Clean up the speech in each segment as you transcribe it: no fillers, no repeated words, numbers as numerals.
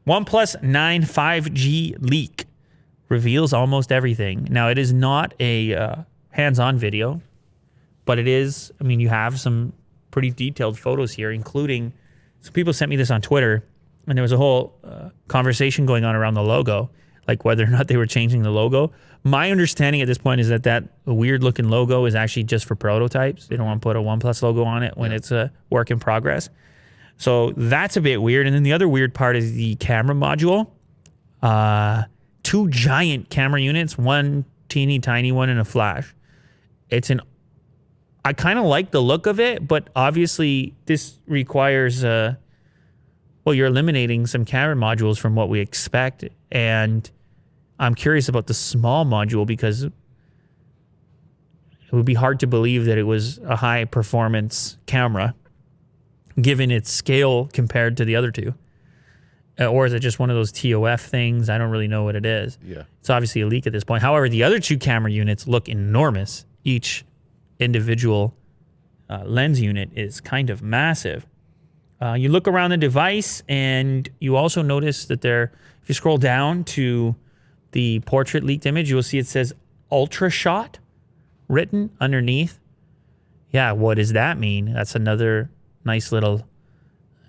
OnePlus 9 5G leak reveals almost everything. Now, it is not a hands-on video, but it is, I mean, you have some pretty detailed photos here, including, some people sent me this on Twitter, and there was a whole conversation going on around the logo, like whether or not they were changing the logo. My understanding at this point is that weird-looking logo is actually just for prototypes. They don't want to put a OnePlus logo on it when it's a work in progress. So that's a bit weird. And then the other weird part is the camera module. 2 giant camera units, one teeny tiny one and a flash. I kind of like the look of it, but obviously this requires, you're eliminating some camera modules from what we expect. And I'm curious about the small module because it would be hard to believe that it was a high performance camera given its scale compared to the other two. Or is it just one of those TOF things? I don't really know what it is. Yeah. It's obviously a leak at this point. However, the other 2 camera units look enormous. Each individual lens unit is kind of massive. You look around the device and you also notice that if you scroll down to the portrait leaked image, you'll see it says ultra shot written underneath. Yeah, what does that mean? That's another nice little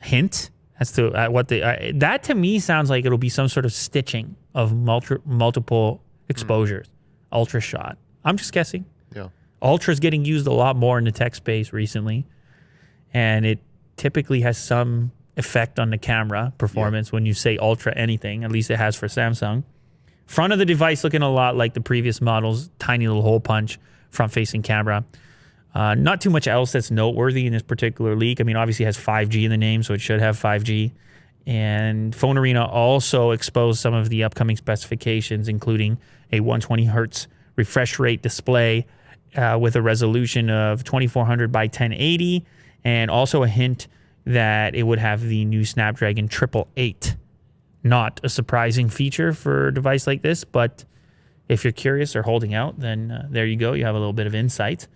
hint as to what that to me sounds like it'll be some sort of stitching of multiple exposures. Ultra shot. I'm just guessing. Yeah. Ultra's getting used a lot more in the tech space recently, and it typically has some effect on the camera performance when you say ultra anything. At least it has for Samsung. Front of the device looking a lot like the previous models. Tiny little hole punch, front-facing camera. Not too much else that's noteworthy in this particular leak. I mean, obviously it has 5G in the name, so it should have 5G. And Phone Arena also exposed some of the upcoming specifications, including a 120 hertz refresh rate display with a resolution of 2400 by 1080, and also a hint that it would have the new Snapdragon 888. Not a surprising feature for a device like this, but if you're curious or holding out, then there you go. You have a little bit of insight.